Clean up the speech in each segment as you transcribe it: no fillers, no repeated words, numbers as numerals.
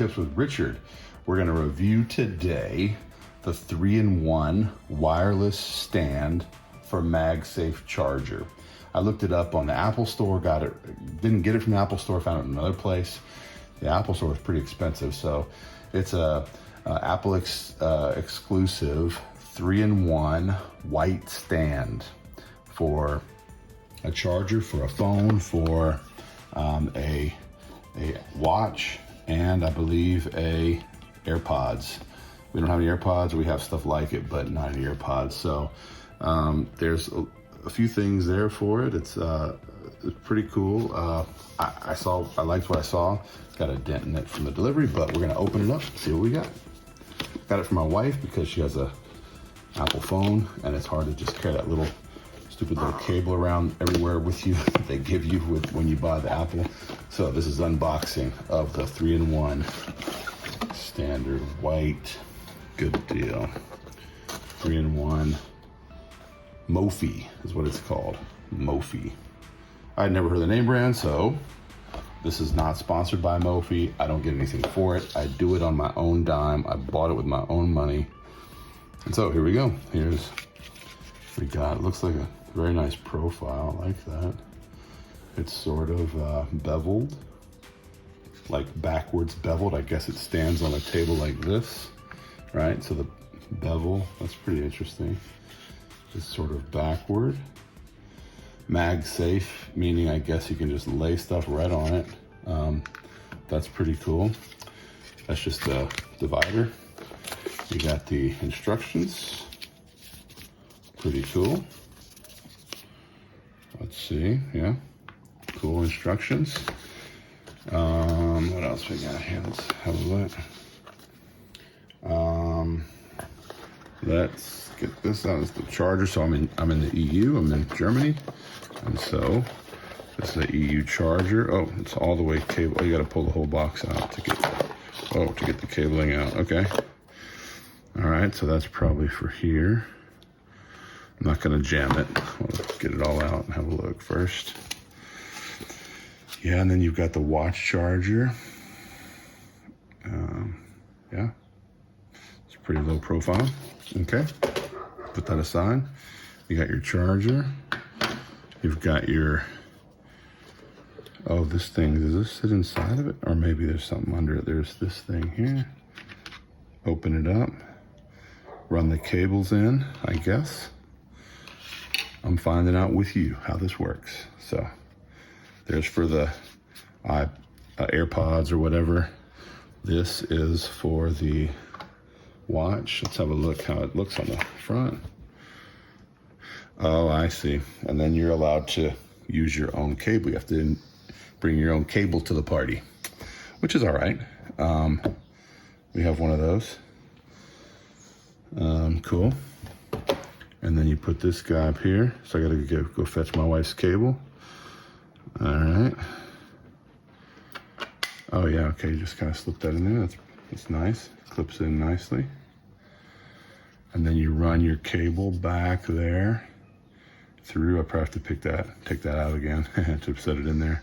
Tips with Richard. We're going to review today the 3-in-1 wireless stand for MagSafe Charger. I looked it up on the Apple Store, didn't get it from the Apple Store, found it in another place. The Apple Store is pretty expensive, so it's a Apple exclusive 3-in-1 white stand for a charger, for a phone, for a watch, and I believe a AirPods. We don't have any AirPods, we have stuff like it, but not any AirPods. So there's a few things there for it. It's pretty cool. I liked what I saw. It's got a dent in it from the delivery, but we're gonna open it up, see what we got. Got it for my wife because she has a Apple phone, and it's hard to just carry that stupid little cable around everywhere with you that they give you when you buy the Apple. So this is unboxing of the 3-in-1 standard white, good deal. 3-in-1 Mophie is what it's called, Mophie. I'd never heard the name brand, so this is not sponsored by Mophie. I don't get anything for it. I do it on my own dime. I bought it with my own money. And so here we go. Here's what we got. It looks like a very nice profile. I like that. It's sort of beveled, like backwards beveled. I guess it stands on a table like this, right? So the bevel, that's pretty interesting. It's sort of backward. MagSafe, meaning I guess you can just lay stuff right on it. That's pretty cool. That's just a divider. You got the instructions. Pretty cool. Let's see, yeah. Cool instructions. What else we got here? Let's have a look. Let's get this out. It's the charger. So I'm in the EU. I'm in Germany, and so this is the EU charger. Oh, it's all the way cable. Oh, you got to pull the whole box out to get the cabling out. Okay. All right. So that's probably for here. I'm not going to jam it. I'll get it all out and have a look first. Yeah, and then you've got the watch charger. Yeah, it's a pretty low profile. Okay, put that aside. You got your charger. You've got your, oh, this thing, does this sit inside of it? Or maybe there's something under it. There's this thing here. Open it up. Run the cables in, I guess. I'm finding out with you how this works. So there's for the AirPods or whatever. This is for the watch. Let's have a look how it looks on the front. Oh, I see. And then you're allowed to use your own cable. You have to bring your own cable to the party, which is all right. We have one of those. Cool. And then you put this guy up here. So I gotta go fetch my wife's cable. All right. Oh yeah, okay, you just kind of slip that in there. That's nice. Clips in nicely. And then you run your cable back there through. I probably have to take that out again to set it in there.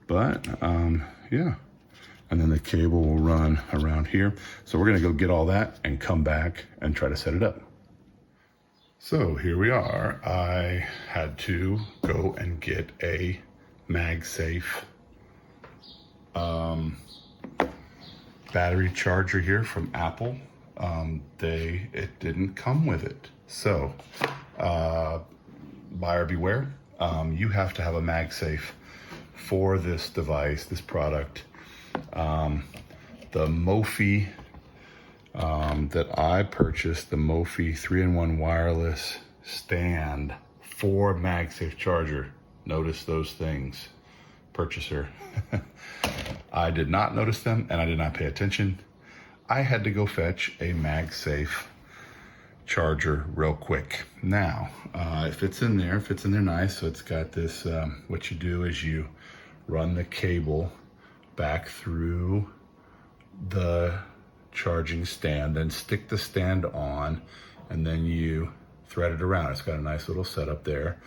But yeah. And then the cable will run around here. So we're gonna go get all that and come back and try to set it up. So here we are. I had to go and get a MagSafe battery charger here from Apple. It didn't come with it. So buyer beware. You have to have a MagSafe for this device, this product. The Mophie that I purchased, the Mophie 3-in-1 wireless stand for MagSafe Charger. Notice those things, purchaser. I did not notice them and I did not pay attention. I had to go fetch a MagSafe charger real quick. Now, it fits in there nice. So it's got this, what you do is you run the cable back through the charging stand, then stick the stand on, and then you thread it around. It's got a nice little setup there.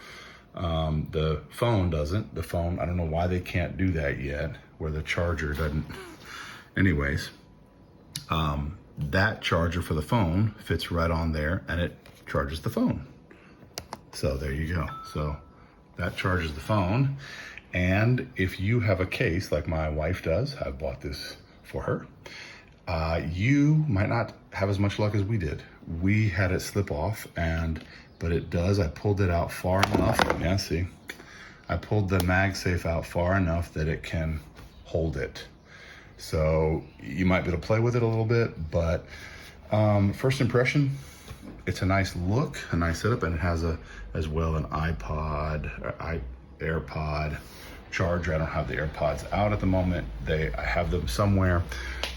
The phone doesn't. The phone, I don't know why they can't do that yet, where the charger doesn't Anyways, that charger for the phone fits right on there and it charges the phone. So there you go. So that charges the phone. And if you have a case like my wife does, I bought this for her, you might not have as much luck as we did. We had it slip off, but it does. I pulled it out far enough. Yeah, see, I pulled the MagSafe out far enough that it can hold it. So you might be able to play with it a little bit, but first impression, it's a nice look, a nice setup, and it has as well an AirPod charger. I don't have the AirPods out at the moment. I have them somewhere,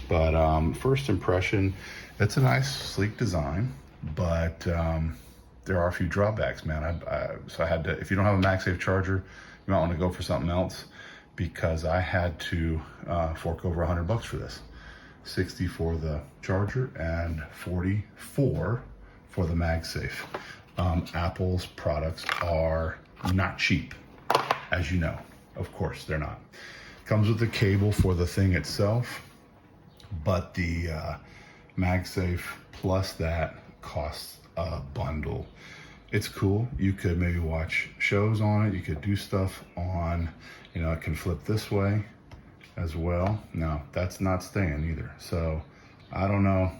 but first impression, it's a nice sleek design, but there are a few drawbacks, man. So I had to, if you don't have a MagSafe charger, you might want to go for something else, because I had to fork over $100 for this. 60 for the charger and 44 for the MagSafe. Apple's products are not cheap, as you know. Of course, they're not. Comes with the cable for the thing itself, but the MagSafe plus that costs a bundle. It's cool. You could maybe watch shows on it. You could do stuff on, it can flip this way as well. No, that's not staying either. So I don't know.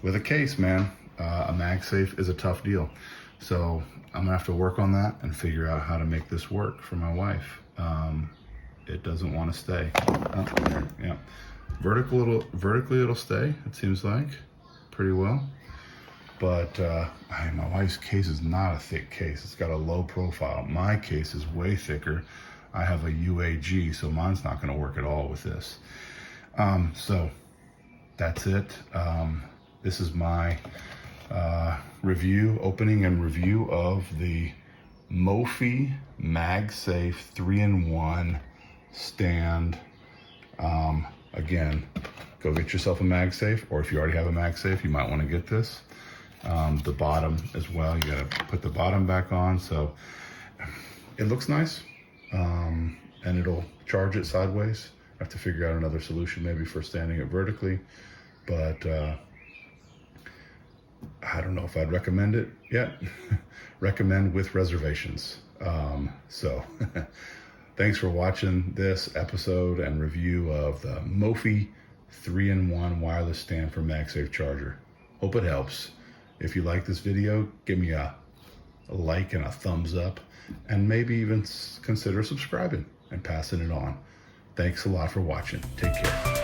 With a case, man, a MagSafe is a tough deal. So I'm gonna have to work on that and figure out how to make this work for my wife. It doesn't want to stay. Yeah, vertically it'll stay. It seems like pretty well. But my wife's case is not a thick case. It's got a low profile. My case is way thicker. I have a UAG, so mine's not gonna work at all with this. So that's it. This is my opening and review of the Mophie MagSafe 3-in-1 stand. Again, go get yourself a MagSafe, or if you already have a MagSafe, you might want to get this. The bottom as well, you gotta put the bottom back on, so it looks nice, and it'll charge it sideways. I have to figure out another solution maybe for standing it vertically, but I don't know if I'd recommend it yet. Recommend with reservations. So thanks for watching this episode and review of the Mophie 3-in-1 wireless stand for MagSafe charger. Hope it helps. If you like this video, give me a like and a thumbs up, and maybe even consider subscribing and passing it on. Thanks a lot for watching. Take care.